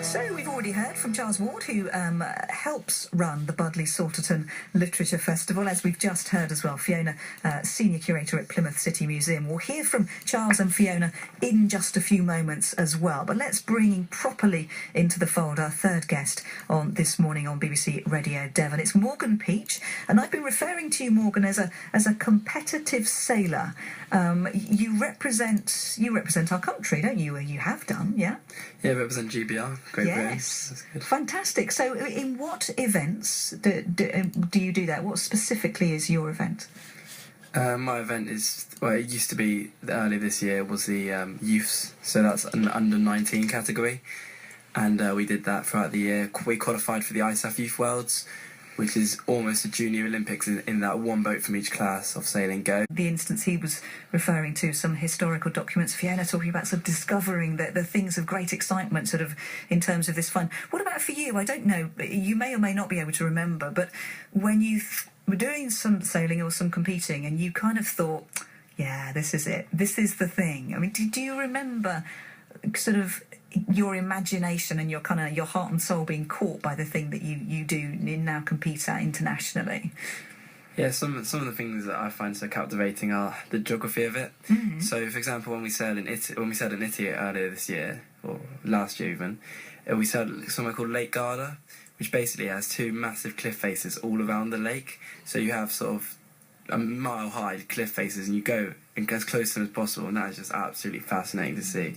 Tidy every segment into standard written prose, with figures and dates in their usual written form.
So we've already heard from Charles Ward, who helps run the Budleigh Salterton Literature Festival, as we've just heard as well. Fiona, Senior Curator at Plymouth City Museum. We'll hear from Charles and Fiona in just a few moments as well. But let's bring properly into the fold our third guest on this morning on BBC Radio Devon. It's Morgan Peach, and I've been referring to you, Morgan, as a competitive sailor. You represent our country, don't you? You have done, yeah? Yeah, represent GBR, Great Britain. Yes, that's good. Fantastic. So in what events do you do that? What specifically is your event? My event is, well, it used to be, earlier this year, was the youths, so that's an under-19 category, and we did that throughout the year. We qualified for the ISAF Youth Worlds, which is almost a junior Olympics in that one boat from each class of sailing go. The instance he was referring to, some historical documents, Fiona talking about sort of discovering the things of great excitement sort of in terms of this fun. What about for you? I don't know, you may or may not be able to remember, but when you were doing some sailing or some competing and you kind of thought, yeah, this is it, this is the thing. I mean, do you remember sort of your imagination and your heart and soul being caught by the thing that you do now compete at internationally? Yeah, some of the things that I find so captivating are the geography of it. Mm-hmm. So, for example, when we sailed in Italy earlier this year, or last year even, we sailed somewhere called Lake Garda, which basically has two massive cliff faces all around the lake. So you have sort of a mile-high cliff faces, and you go as close to them as possible, and that is just absolutely fascinating to see.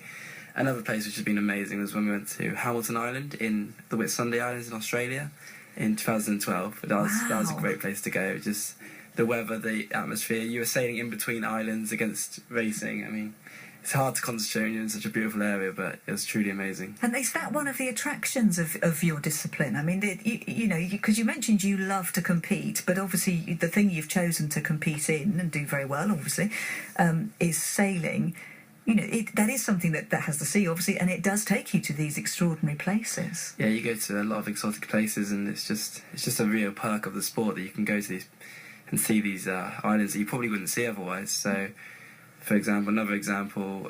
Another place which has been amazing was when we went to Hamilton Island in the Whitsunday Islands in Australia in 2012. That was a great place to go. Just the weather, the atmosphere. You were sailing in between islands against racing. I mean, it's hard to concentrate when you're in such a beautiful area, but it was truly amazing. And is that one of the attractions of your discipline? I mean, because you mentioned you love to compete, but obviously the thing you've chosen to compete in and do very well, obviously, is sailing. You know, that is something that has the sea, obviously, and it does take you to these extraordinary places. Yeah, you go to a lot of exotic places, and it's just a real perk of the sport that you can go to these and see these islands that you probably wouldn't see otherwise. So, for example, another example,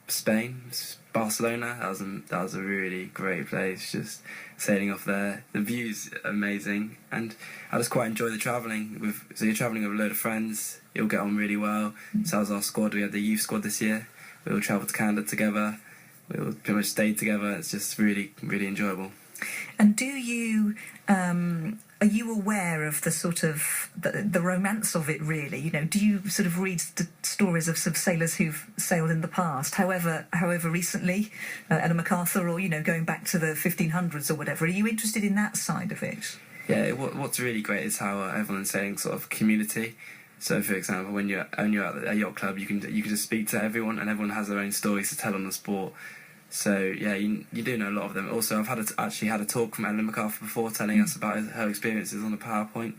Spain, Barcelona. That was a really great place. Just sailing off there, the view's amazing, and I just quite enjoy the travelling. So you're travelling with a load of friends. You'll get on really well. So that was our squad. We had the youth squad this year. We all travelled to Canada together. We all pretty much stayed together. It's just really, really enjoyable. And do you, are you aware of the sort of, the romance of it, really? You know, do you sort of read stories of sailors who've sailed in the past, however recently, Ellen MacArthur, or, you know, going back to the 1500s or whatever? Are you interested in that side of it? Yeah, what's really great is how everyone's sailing sort of community. So, for example, when you're at a yacht club, you can just speak to everyone, and everyone has their own stories to tell on the sport. So, yeah, you do know a lot of them. Also, I've actually had a talk from Ellen MacArthur before, telling us about her experiences on the PowerPoint.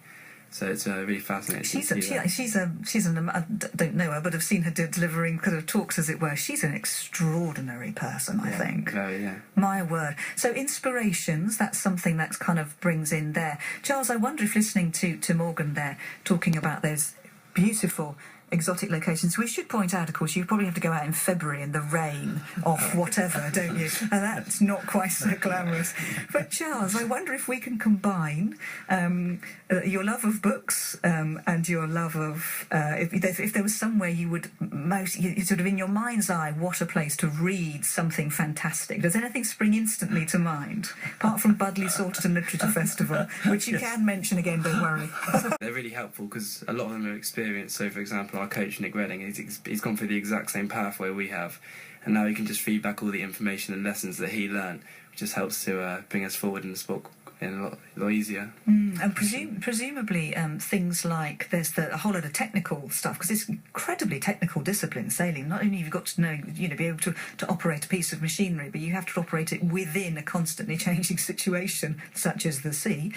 So it's really fascinating. I don't know her, but I've seen her delivering kind of talks, as it were. She's an extraordinary person, I think. Very, yeah. My word. So inspirations, that's something that kind of brings in there. Charles, I wonder if listening to Morgan there, talking about those beautiful exotic locations. We should point out, of course, you probably have to go out in February in the rain off whatever, don't you? And that's not quite so glamorous. But Charles, I wonder if we can combine your love of books and your love of if there was somewhere you would sort of in your mind's eye, what a place to read something fantastic. Does anything spring instantly to mind apart from Budleigh Salterton Literature Festival, which you can mention again, don't worry. They're really helpful because a lot of them are experienced. So, for example, our coach Nick Redding, he's gone through the exact same pathway we have, and now he can just feed back all the information and lessons that he learned, which just helps to bring us forward in the sport in a lot easier. And presumably things like there's a whole lot of technical stuff, because it's incredibly technical discipline, sailing. Not only have you got to know, be able to operate a piece of machinery, but you have to operate it within a constantly changing situation such as the sea.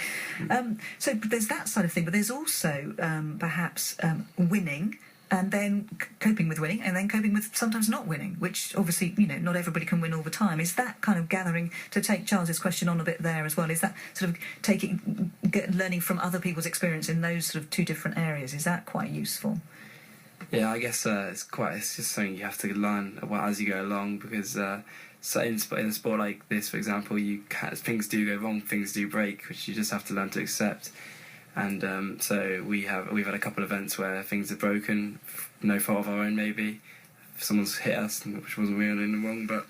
So there's that side of thing, but there's also perhaps winning, and then coping with winning, and then coping with sometimes not winning, which obviously, not everybody can win all the time. Is that kind of gathering, to take Charles's question on a bit there as well, is that sort of learning from other people's experience in those sort of two different areas, is that quite useful? Yeah, I guess it's just something you have to learn as you go along, because So in a sport like this, for example, things do go wrong, things do break, which you just have to learn to accept. And so we've had a couple of events where things have broken, no fault of our own maybe. Someone's hit us, which wasn't really in the wrong, but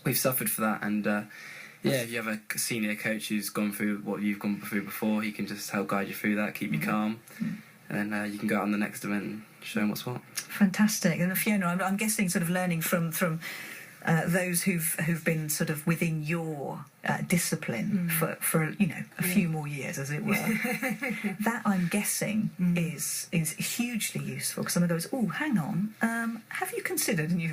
we've suffered for that. And if you have a senior coach who's gone through what you've gone through before, he can just help guide you through that, keep you calm, and then you can go out on the next event and show them what's what. Fantastic. And Fiona, I'm guessing sort of learning from those who've been sort of within your discipline for a few more years, as it were. That, I'm guessing, is hugely useful, because someone goes, "Oh, hang on, have you considered?" And you,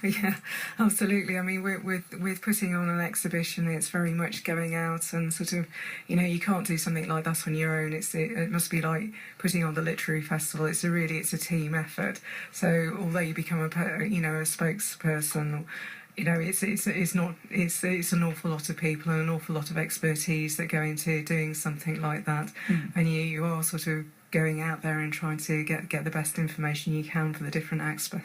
yeah, absolutely. I mean, with putting on an exhibition, it's very much going out and sort of, you can't do something like that on your own. It must be like putting on the literary festival. It's a team effort. So although you become a spokesperson, it's an awful lot of people and an awful lot of expertise that go into doing something like that, and you are sort of going out there and trying to get the best information you can for the different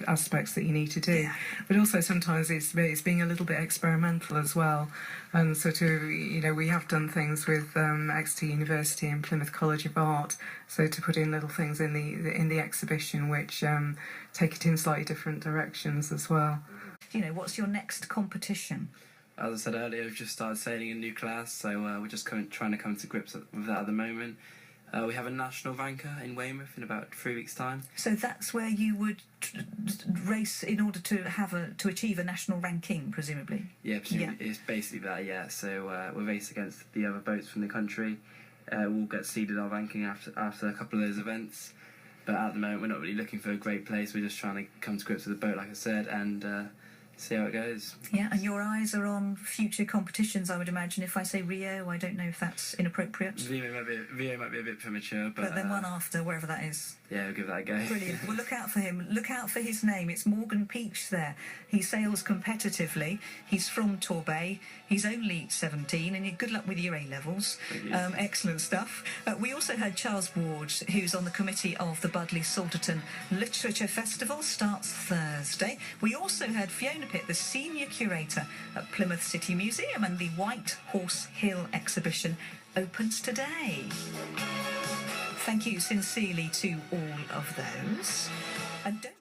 aspects that you need to do. But also sometimes it's being a little bit experimental as well, and sort of we have done things with Exeter University and Plymouth College of Art, so to put in little things in the exhibition which take it in slightly different directions as well. What's your next competition? As I said earlier, we've just started sailing a new class, so we're just trying to come to grips with that at the moment. We have a national ranker in Weymouth in about 3 weeks' time. So that's where you would race in order to achieve a national ranking, presumably? Yeah, presumably. It's basically that, yeah. So we'll race against the other boats from the country. We'll get seeded our ranking after a couple of those events. But at the moment, we're not really looking for a great place. We're just trying to come to grips with the boat, like I said, and see how it goes. Yeah, and your eyes are on future competitions, I would imagine. If I say Rio, I don't know if that's inappropriate. Rio might be a bit premature, but then one after, wherever that is. Yeah, we'll give that a go. Brilliant. Well, look out for him. Look out for his name. It's Morgan Peach there. He sails competitively. He's from Torbay. He's only 17, and good luck with your A-levels. Excellent stuff. We also had Charles Ward, who's on the committee of the Budleigh Salterton Literature Festival, starts Thursday. We also had Fiona Pitt, the senior curator at Plymouth City Museum, and the White Horse Hill exhibition opens today. Thank you sincerely to all of those. And don't